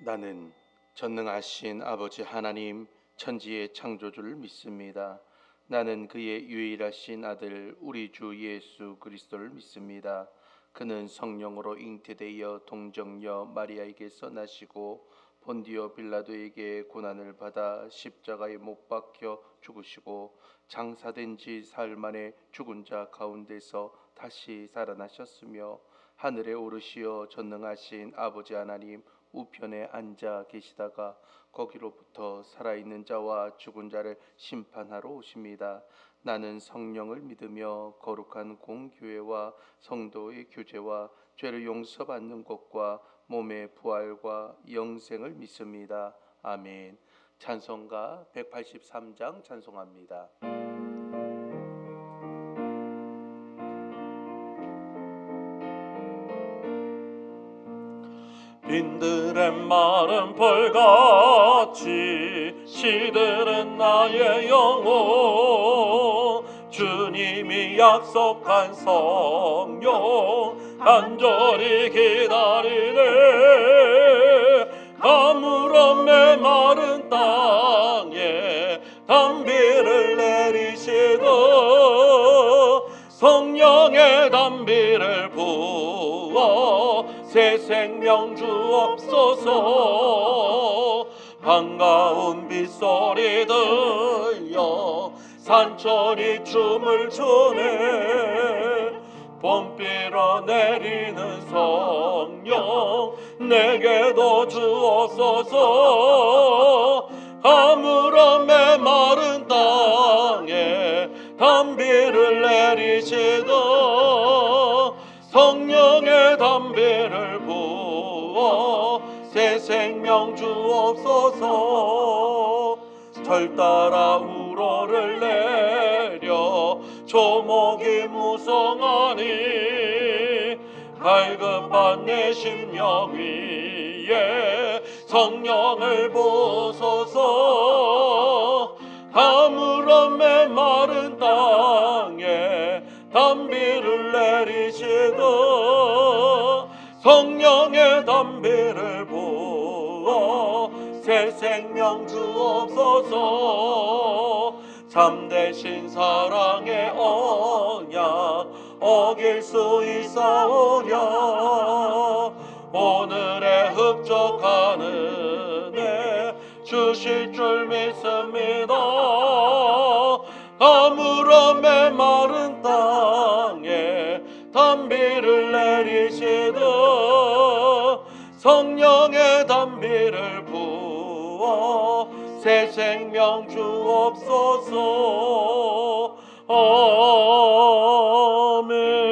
나는 전능하신 아버지 하나님 천지의 창조주를 믿습니다. 나는 그의 유일하신 아들 우리 주 예수 그리스도를 믿습니다. 그는 성령으로 잉태되어 동정녀 마리아에게서 나시고 본디오 빌라도에게 고난을 받아 십자가에 못 박혀 죽으시고 장사된 지 사흘 만에 죽은 자 가운데서 다시 살아나셨으며 하늘에 오르시어 전능하신 아버지 하나님 우편에 앉아 계시다가 거기로부터 살아있는 자와 죽은 자를 심판하러 오십니다. 나는 성령을 믿으며 거룩한 공교회와 성도의 교제와 죄를 용서받는 것과 몸의 부활과 영생을 믿습니다. 아멘. 찬송가 183장 찬송합니다. 빈들의 마른 벌같이 시들은 나의 영혼, 주님이 약속한 성령 간절히 기다리네. 가물어 메마른 땅에 단비를 내리시던 성령의 단비를 부어 새 생명 주옵소서. 반가운 빗소리 들려 산천이 춤을 추네. 봄비로 내리는 성령 내게도 주옵소서. 가물어 메마른 땅에 단비를 내리시던 성령의 단비를 부어 새 생명 주옵소서. 절 따라 우로를 내려 조목이 무성하니 갈급한 내 심령 위에 성령을 부소서. 가물어 메마른 땅에 단비를 내리시던 성령의 단비를 부어 새 생명 주옵소서. 참되신 사랑의 언약 어길 수 있사오랴. 오늘의 흡족한 은혜 주실 줄 믿습니다. 가물어 메마른 땅에 단비를 내리시던 성령의 단비를 부어 새 생명 주옵소서.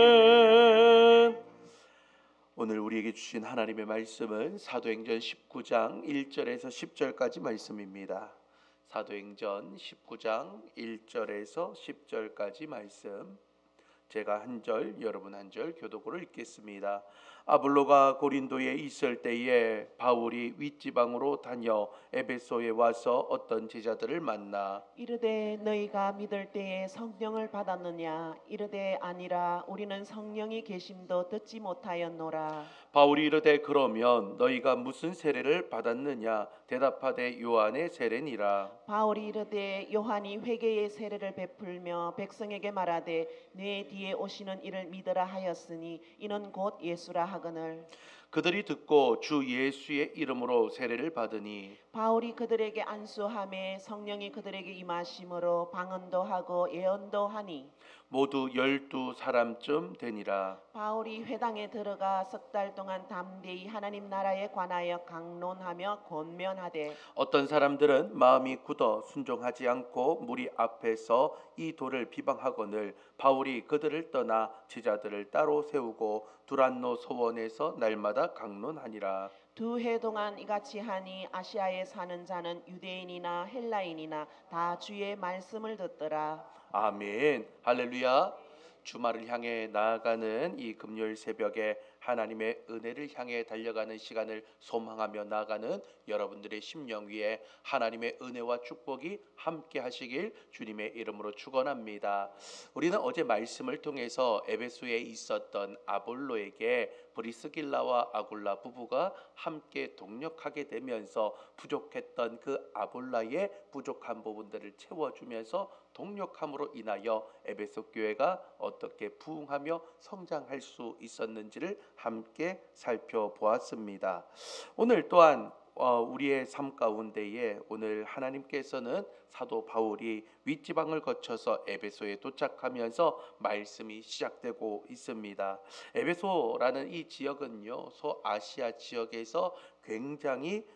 아멘. 오늘 우리에게 주신 하나님의 말씀은 사도행전 19장 1절에서 10절까지 말씀입니다. 사도행전 19장 1절에서 10절까지 말씀, 제가 한 절, 여러분 한 절 교독으로 읽겠습니다. 아볼로가 고린도에 있을 때에 바울이 윗지방으로 다녀 에베소에 와서 어떤 제자들을 만나 이르되 너희가 믿을 때에 성령을 받았느냐? 이르되 아니라 우리는 성령이 계심도 듣지 못하였노라. 바울이 이르되 그러면 너희가 무슨 세례를 받았느냐? 대답하되 요한의 세례니라. 바울이 이르되 요한이 회개의 세례를 베풀며 백성에게 말하되 내 뒤에 오시는 이를 믿으라 하였으니 이는 곧 예수라 하거늘. 그들이 듣고 주 예수의 이름으로 세례를 받으니 바울이 그들에게 안수하매 성령이 그들에게 임하심으로 방언도 하고 예언도 하니 모두 12사람쯤 되니라. 바울이 회당에 들어가 석 달 동안 담대히 하나님 나라에 관하여 강론하며 권면하되 어떤 사람들은 마음이 굳어 순종하지 않고 무리 앞에서 이 돌을 비방하거늘 바울이 그들을 떠나 제자들을 따로 세우고 두란노 소원에서 날마다 강론하니라. 2해 동안 이같이 하니 아시아에 사는 자는 유대인이나 헬라인이나 다 주의 말씀을 듣더라. 아멘. 할렐루야. 주말을 향해 나아가는 이 금요일 새벽에 하나님의 은혜를 향해 달려가는 시간을 소망하며 나아가는 여러분들의 심령 위에 하나님의 은혜와 축복이 함께 하시길 주님의 이름으로 축원합니다. 우리는 어제 말씀을 통해서 에베소에 있었던 아볼로에게 브리스길라와 아굴라 부부가 함께 동력하게 되면서 부족했던 그 아볼라의 부족한 부분들을 채워주면서 동력함으로 인하여 에베소 교회가 어떻게 부흥하며 성장할 수 있었는지를 함께 살펴보았습니다. 오늘 또한 우리의 삶 가운데에 오늘 하나님께서는 사도 바울이 윗지방을 거쳐서 에베소에 도착하면서 말씀이 시작되고 있습니다. 에베소라는 이 지역은요, 소아시아 지역에서 굉장히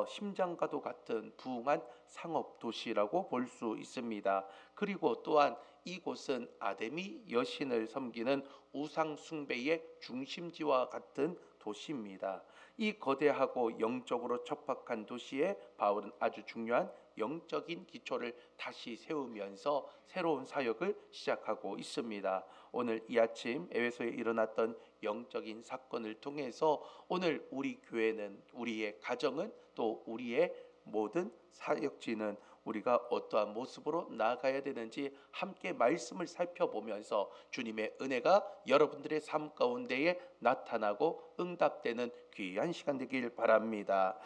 심장과도 같은 부흥한 상업 도시라고 볼 수 있습니다. 그리고 또한 이곳은 아데미 여신을 섬기는 우상 숭배의 중심지와 같은 도시입니다. 이 거대하고 영적으로 척박한 도시에 바울은 아주 중요한 영적인 기초를 다시 세우면서 새로운 사역을 시작하고 있습니다. 오늘 이 아침 에베소에 일어났던 영적인 사건을 통해서 오늘 우리 교회는, 우리의 가정은, 또 우리의 모든 사역지는 우리가 어떠한 모습으로 나아가야 되는지 함께 말씀을 살펴보면서 주님의 은혜가 여러분들의 삶 가운데에 나타나고 응답되는 귀한 시간 되길 바랍니다.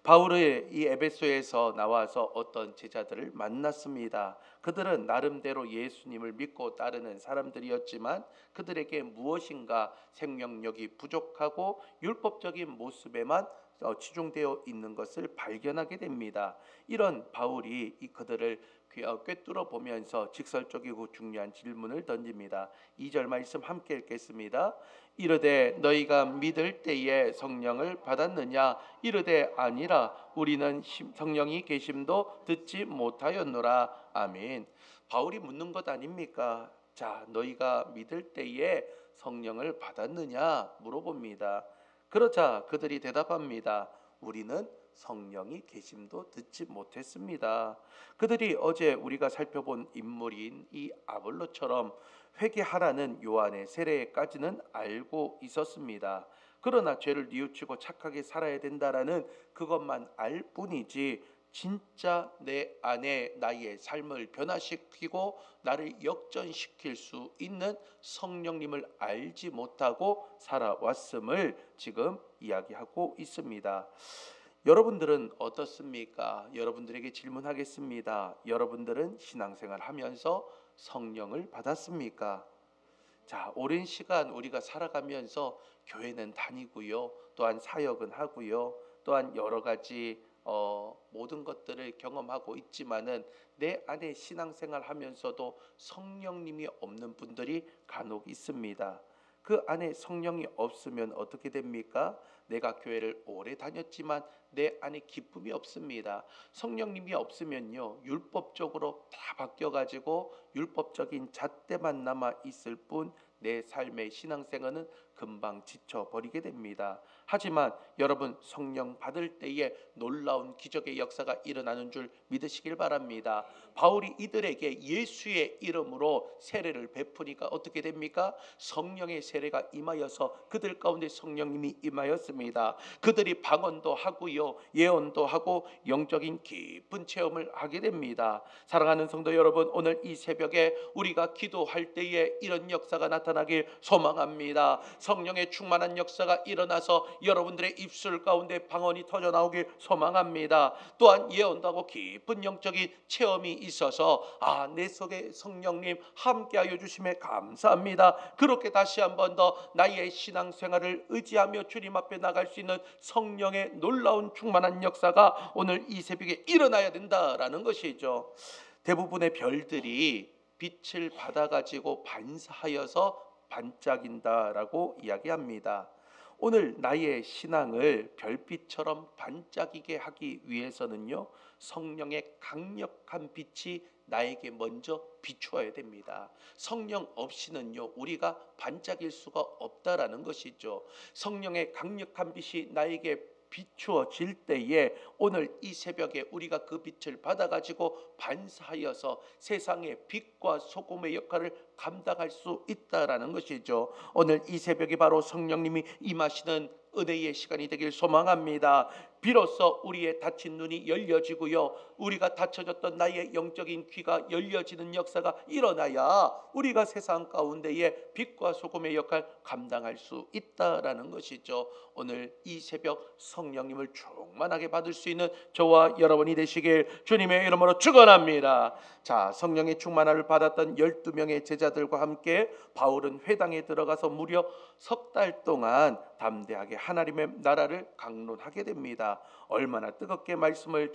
바울의 이 에베소에서 나와서 어떤 제자들을 만났습니다. 그들은 나름대로 예수님을 믿고 따르는 사람들이었지만 그들에게 무엇인가 생명력이 부족하고 율법적인 모습에만 치중되어 있는 것을 발견하게 됩니다. 이런 바울이 그들을 꿰뚫어 보면서 직설적이고 중요한 질문을 던집니다. 2절 말씀 함께 읽겠습니다. 이르되 너희가 믿을 때에 성령을 받았느냐? 이르되 아니라 우리는 성령이 계심도 듣지 못하였노라. 아멘. 바울이 묻는 것 아닙니까? 자, 너희가 믿을 때에 성령을 받았느냐 물어봅니다. 그러자 그들이 대답합니다. 우리는 성령이 계심도 듣지 못했습니다. 그들이 어제 우리가 살펴본 인물인 이 아볼로처럼 회개하라는 요한의 세례까지는 알고 있었습니다. 그러나 죄를 뉘우치고 착하게 살아야 된다라는 그것만 알 뿐이지 진짜 내 안에 나의 삶을 변화시키고 나를 역전시킬 수 있는 성령님을 알지 못하고 살아왔음을 지금 이야기하고 있습니다. 여러분들은 어떻습니까? 여러분들에게 질문하겠습니다. 여러분들은 신앙생활 하면서 성령을 받았습니까? 자, 오랜 시간 우리가 살아가면서 교회는 다니고요, 또한 사역은 하고요, 또한 여러 가지 모든 것들을 경험하고 있지만은 내 안에 신앙생활 하면서도 성령님이 없는 분들이 간혹 있습니다. 그 안에 성령이 없으면 어떻게 됩니까? 내가 교회를 오래 다녔지만 내 안에 기쁨이 없습니다. 성령님이 없으면요, 율법적으로 다 바뀌어가지고 율법적인 잣대만 남아 있을 뿐 내 삶의 신앙생활은 금방 지쳐버리게 됩니다. 하지만 여러분, 성령 받을 때에 놀라운 기적의 역사가 일어나는 줄 믿으시길 바랍니다. 바울이 이들에게 예수의 이름으로 세례를 베푸니까 어떻게 됩니까? 성령의 세례가 임하여서 그들 가운데 성령님이 임하였습니다. 그들이 방언도 하고요, 예언도 하고 영적인 깊은 체험을 하게 됩니다. 사랑하는 성도 여러분, 오늘 이 새벽에 우리가 기도할 때에 이런 역사가 나타나길 소망합니다. 성령의 충만한 역사가 일어나서 여러분들의 입술 가운데 방언이 터져 나오길 소망합니다. 또한 예언도 하고 깊은 영적인 체험이 있어서 내 속에 성령님 함께하여 주심에 감사합니다. 그렇게 다시 한 번 더 나의 신앙생활을 의지하며 주님 앞에 나갈 수 있는 성령의 놀라운 충만한 역사가 오늘 이 새벽에 일어나야 된다라는 것이죠. 대부분의 별들이 빛을 받아가지고 반사하여서 반짝인다라고 이야기합니다. 오늘 나의 신앙을 별빛처럼 반짝이게 하기 위해서는요, 성령의 강력한 빛이 나에게 먼저 비추어야 됩니다. 성령 없이는요, 우리가 반짝일 수가 없다라는 것이죠. 성령의 강력한 빛이 나에게 비추어질 때에 오늘 이 새벽에 우리가 그 빛을 받아가지고 반사하여서 세상의 빛과 소금의 역할을 감당할 수 있다라는 것이죠. 오늘 이 새벽이 바로 성령님이 임하시는 은혜의 시간이 되길 소망합니다. 비로소 우리의 닫힌 눈이 열려지고요, 우리가 닫혀졌던 나의 영적인 귀가 열려지는 역사가 일어나야 우리가 세상 가운데에 빛과 소금의 역할 감당할 수 있다라는 것이죠. 오늘 이 새벽 성령님을 충만하게 받을 수 있는 저와 여러분이 되시길 주님의 이름으로 축원합니다. 자, 성령의 충만함을 받았던 12명의 제자들과 함께 바울은 회당에 들어가서 무려 석 달 동안 담대하게 하나님의 나라를 강론하게 됩니다. 얼마나 뜨겁게 말씀을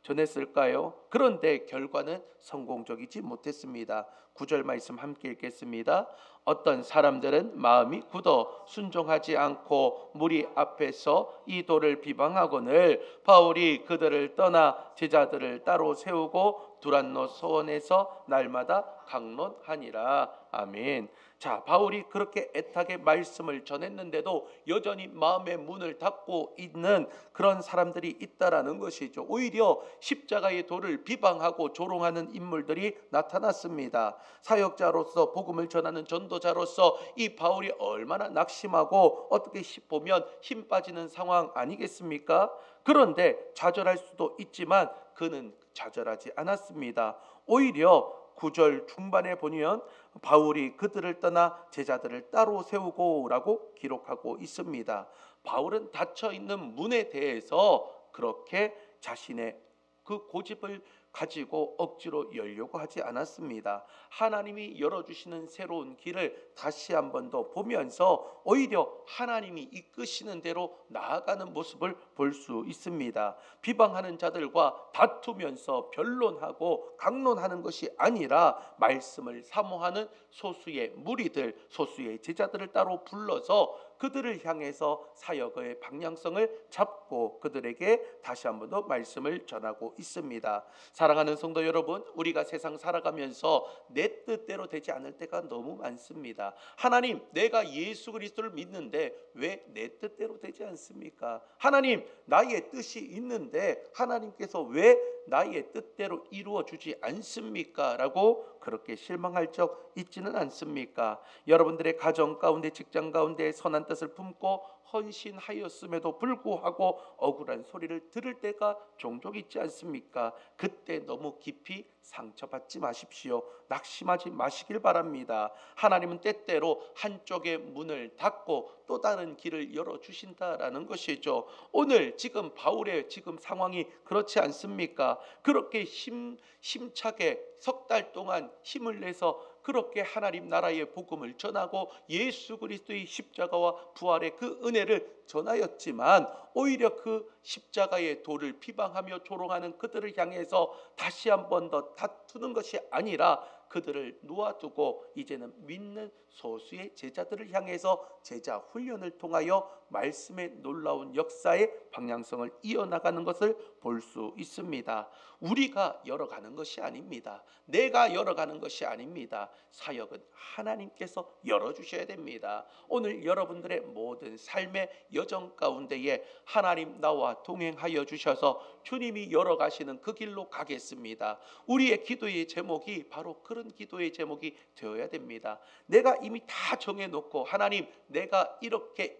전했을까요? 그런데 결과는 성공적이지 못했습니다. 9절 말씀 함께 읽겠습니다. 어떤 사람들은 마음이 굳어 순종하지 않고 무리 앞에서 이 돌을 비방하거늘 바울이 그들을 떠나 제자들을 따로 세우고 두란노 소원에서 날마다 강론하니라. 아멘. 자, 바울이 그렇게 애타게 말씀을 전했는데도 여전히 마음의 문을 닫고 있는 그런 사람들이 있다라는 것이죠. 오히려 십자가의 도를 비방하고 조롱하는 인물들이 나타났습니다. 사역자로서 복음을 전하는 전도자로서 이 바울이 얼마나 낙심하고 어떻게 보면 힘 빠지는 상황 아니겠습니까? 그런데 좌절할 수도 있지만 그는 좌절하지 않았습니다. 오히려 9절 중반에 보면 바울이 그들을 떠나 제자들을 따로 세우고 라고 기록하고 있습니다. 바울은 닫혀 있는 문에 대해서 그렇게 자신의 그 고집을 가지고 억지로 열려고 하지 않았습니다. 하나님이 열어주시는 새로운 길을 다시 한 번 더 보면서 오히려 하나님이 이끄시는 대로 나아가는 모습을 볼 수 있습니다. 비방하는 자들과 다투면서 변론하고 강론하는 것이 아니라 말씀을 사모하는 소수의 무리들, 소수의 제자들을 따로 불러서 그들을 향해서 사역의 방향성을 잡고 그들에게 다시 한 번 더 말씀을 전하고 있습니다. 사랑하는 성도 여러분, 우리가 세상 살아가면서 내 뜻대로 되지 않을 때가 너무 많습니다. 하나님, 내가 예수 그리스도를 믿는데 왜 내 뜻대로 되지 않습니까? 하나님, 나의 뜻이 있는데 하나님께서 왜 나의 뜻대로 이루어 주지 않습니까? 라고 그렇게 실망할 적 있지는 않습니까? 여러분들의 가정 가운데, 직장 가운데 선한 뜻을 품고 헌신하였음에도 불구하고 억울한 소리를 들을 때가 종종 있지 않습니까? 그때 너무 깊이 상처받지 마십시오. 낙심하지 마시길 바랍니다. 하나님은 때때로 한쪽의 문을 닫고 또 다른 길을 열어주신다라는 것이죠. 오늘 지금 바울의 지금 상황이 그렇지 않습니까? 그렇게 힘차게 석 달 동안 힘을 내서 그렇게 하나님 나라의 복음을 전하고 예수 그리스도의 십자가와 부활의 그 은혜를 전하였지만 오히려 그 십자가의 도를 비방하며 조롱하는 그들을 향해서 다시 한 번 더 다투는 것이 아니라 그들을 놓아두고 이제는 믿는 소수의 제자들을 향해서 제자 훈련을 통하여 말씀의 놀라운 역사의 방향성을 이어나가는 것을 볼 수 있습니다. 우리가 열어가는 것이 아닙니다. 내가 열어가는 것이 아닙니다. 사역은 하나님께서 열어주셔야 됩니다. 오늘 여러분들의 모든 삶의 여정 가운데에 하나님 나와 동행하여 주셔서 주님이 열어가시는 그 길로 가겠습니다. 우리의 기도의 제목이 바로 그런 기도의 제목이 되어야 됩니다. 내가 이미 다 정해놓고 하나님, 내가 이렇게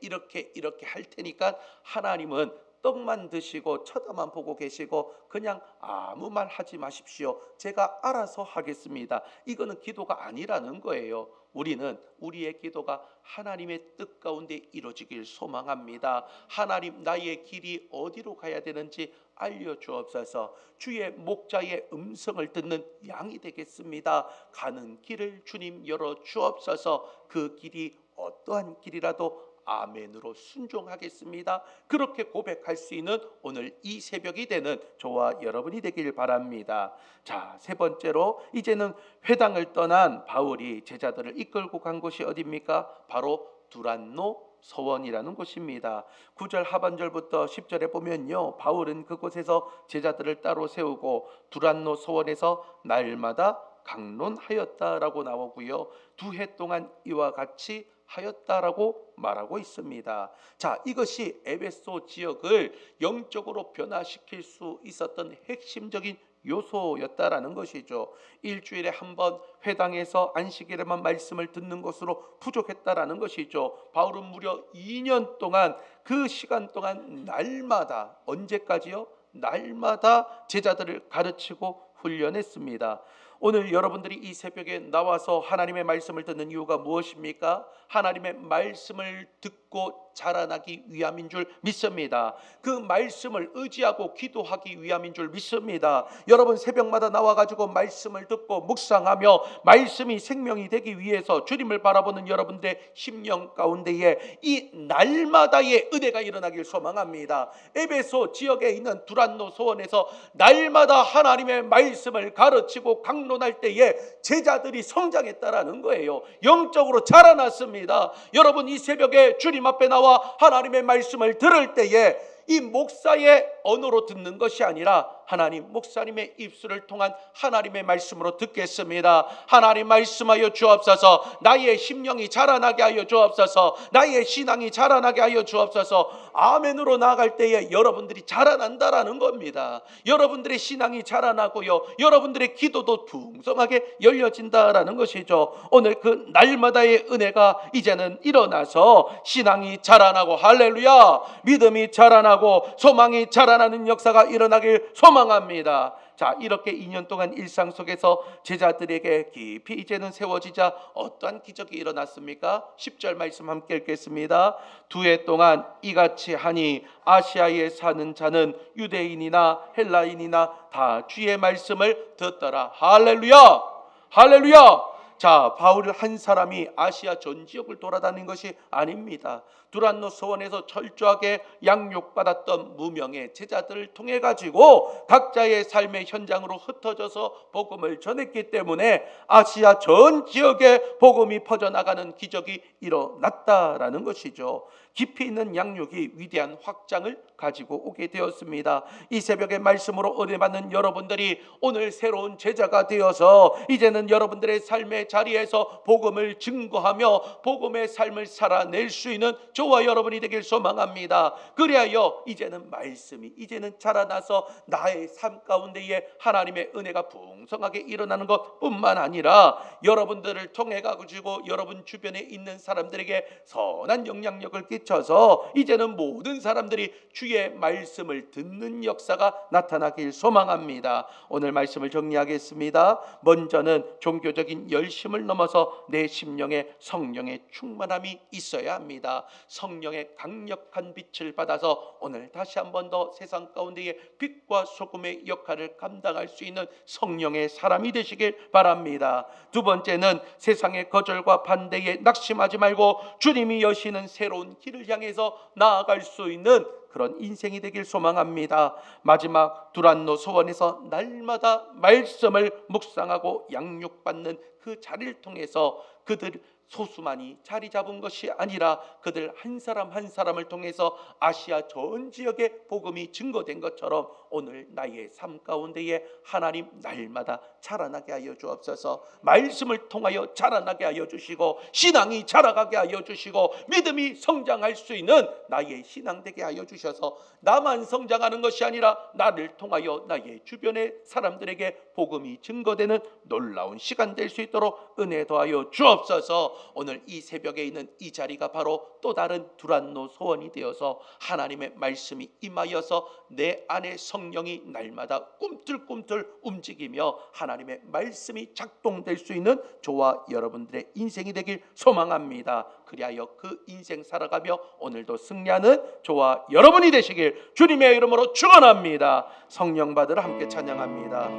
할 테니까 하나님은 떡만 드시고 쳐다만 보고 계시고 그냥 아무 말 하지 마십시오. 제가 알아서 하겠습니다. 이거는 기도가 아니라는 거예요. 우리는 우리의 기도가 하나님의 뜻 가운데 이루어지길 소망합니다. 하나님, 나의 길이 어디로 가야 되는지 알려주옵소서. 주의 목자의 음성을 듣는 양이 되겠습니다. 가는 길을 주님 열어주옵소서. 그 길이 어떠한 길이라도 아멘으로 순종하겠습니다. 그렇게 고백할 수 있는 오늘 이 새벽이 되는 저와 여러분이 되길 바랍니다. 자, 세 번째로 이제는 회당을 떠난 바울이 제자들을 이끌고 간 곳이 어디입니까? 바로 두란노 서원이라는 곳입니다. 9절 하반절부터 10절에 보면요, 바울은 그곳에서 제자들을 따로 세우고 두란노 서원에서 날마다 강론하였다라고 나오고요, 2해 동안 이와 같이 하였다라고 말하고 있습니다. 자, 이것이 에베소 지역을 영적으로 변화시킬 수 있었던 핵심적인 요소였다라는 것이죠. 일주일에 한 번 회당에서 안식일에만 말씀을 듣는 것으로 부족했다라는 것이죠. 바울은 무려 2년 동안 그 시간 동안 날마다, 언제까지요? 날마다 제자들을 가르치고 훈련했습니다. 오늘 여러분들이 이 새벽에 나와서 하나님의 말씀을 듣는 이유가 무엇입니까? 하나님의 말씀을 듣고 자라나기 위함인 줄 믿습니다. 그 말씀을 의지하고 기도하기 위함인 줄 믿습니다. 여러분 새벽마다 나와가지고 말씀을 듣고 묵상하며 말씀이 생명이 되기 위해서 주님을 바라보는 여러분들의 심령 가운데에 이 날마다의 은혜가 일어나길 소망합니다. 에베소 지역에 있는 두란노 소원에서 날마다 하나님의 말씀을 가르치고 강론할 때에 제자들이 성장했다라는 거예요. 영적으로 자라났습니다. 여러분 이 새벽에 주님 앞에 나와 하나님의 말씀을 들을 때에 이 목사의 언어로 듣는 것이 아니라 하나님 목사님의 입술을 통한 하나님의 말씀으로 듣겠습니다. 하나님 말씀하여 주옵소서. 나의 심령이 자라나게 하여 주옵소서. 나의 신앙이 자라나게 하여 주옵소서. 아멘으로 나아갈 때에 여러분들이 자라난다라는 겁니다. 여러분들의 신앙이 자라나고요, 여러분들의 기도도 풍성하게 열려진다라는 것이죠. 오늘 그 날마다의 은혜가 이제는 일어나서 신앙이 자라나고, 할렐루야, 믿음이 자라나고 소망이 자라나는 역사가 일어나길 소망합니다. 자, 이렇게 2년 동안 일상 속에서 제자들에게 깊이 이제는 세워지자 어떠한 기적이 일어났습니까? 10절 말씀 함께 읽겠습니다. 2해 동안 이같이 하니 아시아에 사는 자는 유대인이나 헬라인이나 다 주의 말씀을 듣더라. 할렐루야, 할렐루야. 자, 바울 한 사람이 아시아 전 지역을 돌아다닌 것이 아닙니다. 두란노 소원에서 철저하게 양육받았던 무명의 제자들을 통해 가지고 각자의 삶의 현장으로 흩어져서 복음을 전했기 때문에 아시아 전 지역에 복음이 퍼져나가는 기적이 일어났다라는 것이죠. 깊이 있는 양육이 위대한 확장을 가지고 오게 되었습니다. 이 새벽의 말씀으로 은혜 받는 여러분들이 오늘 새로운 제자가 되어서 이제는 여러분들의 삶의 자리에서 복음을 증거하며 복음의 삶을 살아낼 수 있는 저와 여러분이 되길 소망합니다. 그리하여 이제는 말씀이 이제는 자라나서 나의 삶 가운데에 하나님의 은혜가 풍성하게 일어나는 것뿐만 아니라 여러분들을 통해 가지고 여러분 주변에 있는 사람들에게 선한 영향력을 끼쳐서 이제는 모든 사람들이 주의 말씀을 듣는 역사가 나타나길 소망합니다. 오늘 말씀을 정리하겠습니다. 먼저는 종교적인 열심을 넘어서 내 심령에 성령의 충만함이 있어야 합니다. 성령의 강력한 빛을 받아서 오늘 다시 한 번 더 세상 가운데에 빛과 소금의 역할을 감당할 수 있는 성령의 사람이 되시길 바랍니다. 두 번째는 세상의 거절과 반대에 낙심하지 말고 주님이 여시는 새로운 길을 향해서 나아갈 수 있는 그런 인생이 되길 소망합니다. 마지막 두란노 소원에서 날마다 말씀을 묵상하고 양육받는 그 자리를 통해서 그들 소수만이 자리 잡은 것이 아니라 그들 한 사람 한 사람을 통해서 아시아 전 지역의 복음이 증거된 것처럼 오늘 나의 삶 가운데에 하나님 날마다 자라나게 하여 주옵소서. 말씀을 통하여 자라나게 하여 주시고 신앙이 자라가게 하여 주시고 믿음이 성장할 수 있는 나의 신앙 되게 하여 주셔서 나만 성장하는 것이 아니라 나를 통하여 나의 주변의 사람들에게 복음이 증거되는 놀라운 시간 될 수 있도록 은혜 더하여 주옵소서. 오늘 이 새벽에 있는 이 자리가 바로 또 다른 두란노 소원이 되어서 하나님의 말씀이 임하여서 내 안에 성령이 날마다 꿈틀꿈틀 움직이며 하나님의 말씀이 작동될 수 있는 저와 여러분들의 인생이 되길 소망합니다. 그리하여 그 인생 살아가며 오늘도 승리하는 저와 여러분이 되시길 주님의 이름으로 축원합니다. 성령 받으러 함께 찬양합니다.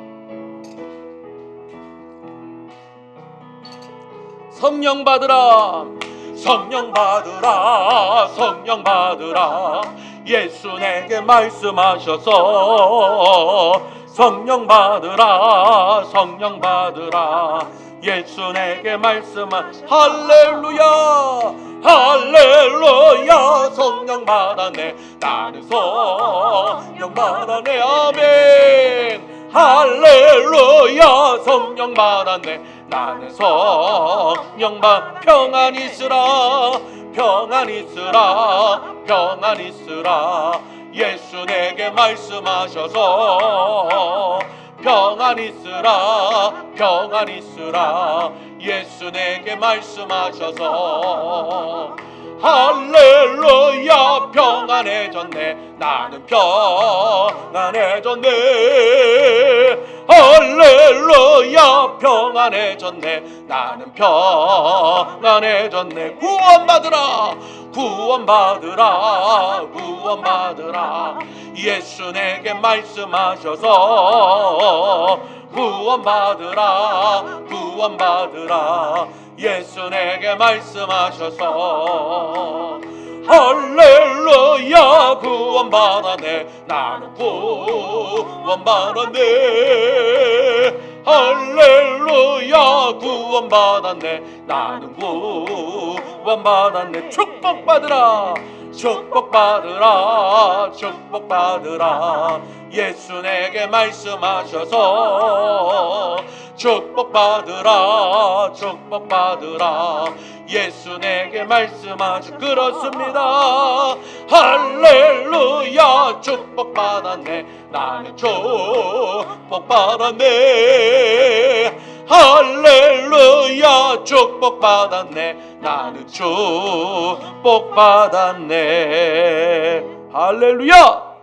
성령 받으라, 성령 받으라, 성령 받으라. 예수 내게 말씀하셔서 성령 받으라, 성령 받으라. 예수 내게 말씀하셔서 할렐루야, 할렐루야. 성령 받았네, 나는 성령 받았네. 아멘. 할렐루야, 성령 받았네, 나는 성령 평안 있으라 평안 있으라 평안 있으라 예수 내게 말씀하셔서 평안 있으라 평안 있으라 예수 내게 말씀하셔서 할렐루야 평안해졌네 나는 평안해졌네 할렐루야 평안해졌네 나는 평안해졌네 구원받으라 구원받으라 구원받으라 예수 내게 말씀하셔서 구원받으라 구원받으라 예수 내게 말씀하셔서 할렐루야 구원받았네 나는 구원받았네 할렐루야 구원받았네 나는 구원받았네 축복받으라 축복받으라 축복받으라 예수 내게 말씀하셔서 축복받으라 축복받으라 예수 내게 말씀하셔 그렇습니다 할렐루야 축복받았네 나는 축복받았네 할렐루야 축복받았네 나는 축복받았네 할렐루야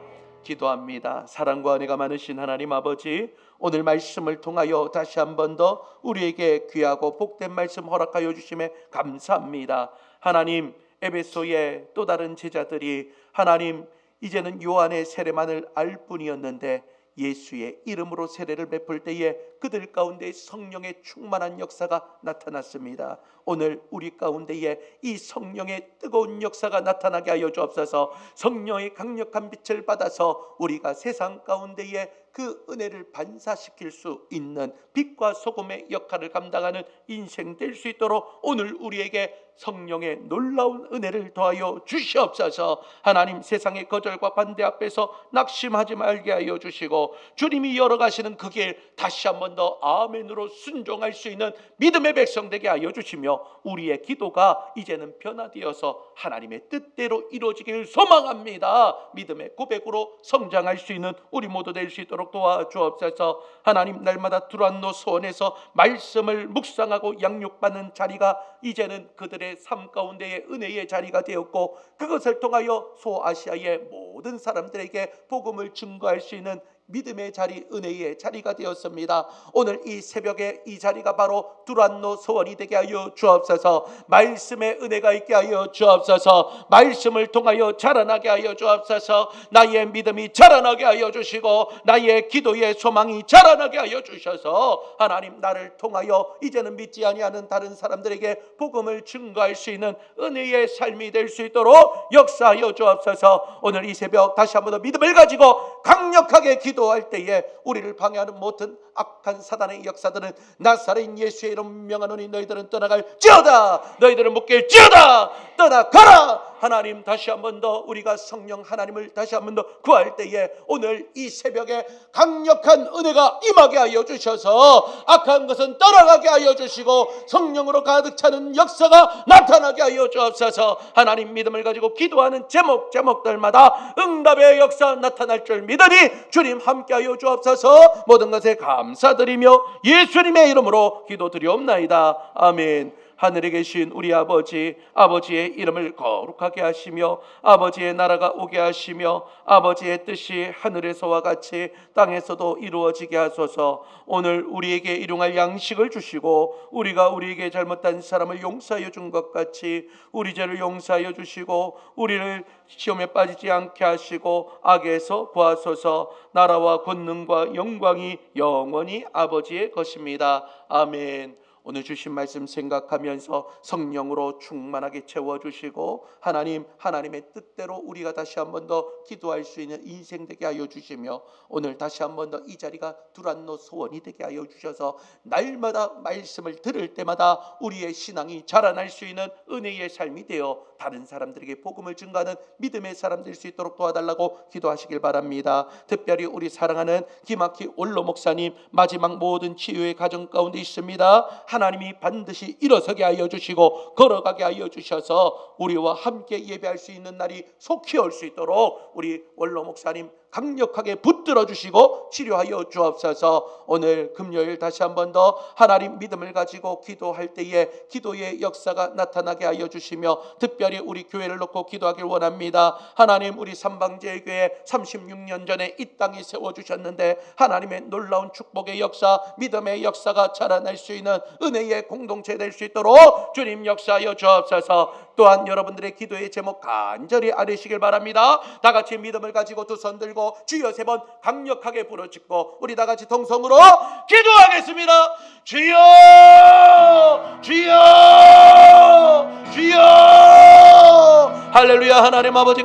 기도합니다. 사랑과 은혜가 많으신 하나님 아버지 오늘 말씀을 통하여 다시 한 번 더 우리에게 귀하고 복된 말씀 허락하여 주심에 감사합니다. 하나님 에베소의 또 다른 제자들이 하나님 이제는 요한의 세례만을 알 뿐이었는데 예수의 이름으로 세례를 베풀 때에 그들 가운데 성령의 충만한 역사가 나타났습니다. 오늘 우리 가운데에 이 성령의 뜨거운 역사가 나타나게 하여 주옵소서. 성령의 강력한 빛을 받아서 우리가 세상 가운데에 그 은혜를 반사시킬 수 있는 빛과 소금의 역할을 감당하는 인생 될 수 있도록 오늘 우리에게 성령의 놀라운 은혜를 더하여 주시옵소서. 하나님 세상의 거절과 반대 앞에서 낙심하지 말게 하여 주시고 주님이 열어가시는 그 길 다시 한 번 더 아멘으로 순종할 수 있는 믿음의 백성 되게 하여 주시며 우리의 기도가 이제는 변화되어서 하나님의 뜻대로 이루어지길 소망합니다. 믿음의 고백으로 성장할 수 있는 우리 모두 될 수 있도록 도와주옵소서. 하나님 날마다 두란노 소원에서 말씀을 묵상하고 양육받는 자리가 이제는 그들의 삶 가운데의 은혜의 자리가 되었고 그것을 통하여 소아시아의 모든 사람들에게 복음을 증거할 수 있는 믿음의 자리, 은혜의 자리가 되었습니다. 오늘 이 새벽에 이 자리가 바로 두란노 소원이 되게 하여 주옵소서. 말씀의 은혜가 있게 하여 주옵소서. 말씀을 통하여 자라나게 하여 주옵소서. 나의 믿음이 자라나게 하여 주시고 나의 기도의 소망이 자라나게 하여 주셔서 하나님 나를 통하여 이제는 믿지 아니하는 다른 사람들에게 복음을 증거할 수 있는 은혜의 삶이 될 수 있도록 역사하여 주옵소서. 오늘 이 새벽 다시 한번 더 믿음을 가지고 강력하게 기도할 때에 우리를 방해하는 모든 악한 사단의 역사들은 나사렛 예수의 이름 명하노니 너희들은 떠나갈지어다. 너희들은 묶일지어다. 떠나가라. 하나님 다시 한 번 더 우리가 성령 하나님을 다시 한 번 더 구할 때에 오늘 이 새벽에 강력한 은혜가 임하게 하여 주셔서 악한 것은 떠나가게 하여 주시고 성령으로 가득 차는 역사가 나타나게 하여 주옵소서. 하나님 믿음을 가지고 기도하는 제목들마다 응답의 역사 나타날 줄 믿으니 주님 함께하여 주옵소서. 모든 것에 감사드리며 예수님의 이름으로 기도드리옵나이다. 아멘. 하늘에 계신 우리 아버지, 아버지의 이름을 거룩하게 하시며 아버지의 나라가 오게 하시며 아버지의 뜻이 하늘에서와 같이 땅에서도 이루어지게 하소서. 오늘 우리에게 일용할 양식을 주시고 우리가 우리에게 잘못한 사람을 용서하여 준 것 같이 우리 죄를 용서하여 주시고 우리를 시험에 빠지지 않게 하시고 악에서 구하소서. 나라와 권능과 영광이 영원히 아버지의 것입니다. 아멘. 오늘 주신 말씀 생각하면서 성령으로 충만하게 채워주시고 하나님의 뜻대로 우리가 다시 한 번 더 기도할 수 있는 인생 되게 하여 주시며 오늘 다시 한 번 더 이 자리가 두란노 소원이 되게 하여 주셔서 날마다 말씀을 들을 때마다 우리의 신앙이 자라날 수 있는 은혜의 삶이 되어 다른 사람들에게 복음을 증가하는 믿음의 사람 될 수 있도록 도와달라고 기도하시길 바랍니다. 특별히 우리 사랑하는 김학희 원로 목사님 마지막 모든 치유의 과정 가운데 있습니다. 하나님이 반드시 일어서게 하여 주시고 걸어가게 하여 주셔서 우리와 함께 예배할 수 있는 날이 속히 올 수 있도록 우리 원로 목사님 강력하게 붙들어 주시고 치료하여 주옵소서. 오늘 금요일 다시 한 번 더 하나님 믿음을 가지고 기도할 때에 기도의 역사가 나타나게 하여 주시며 특별히 우리 교회를 놓고 기도하길 원합니다. 하나님, 우리 삼방제일교회 36년 전에 이 땅에 세워주셨는데 하나님의 놀라운 축복의 역사, 믿음의 역사가 자라날 수 있는 은혜의 공동체 될 수 있도록 주님 역사하여 주옵소서. 또한 여러분들의 기도의 제목 간절히 아뢰시길 바랍니다. 다 같이 믿음을 가지고 두 손 들고 주여 세 번 강력하게 부르짖고 우리 다 같이 통성으로 기도하겠습니다. 주여, 주여, 주여. 할렐루야. 하나님 아버지가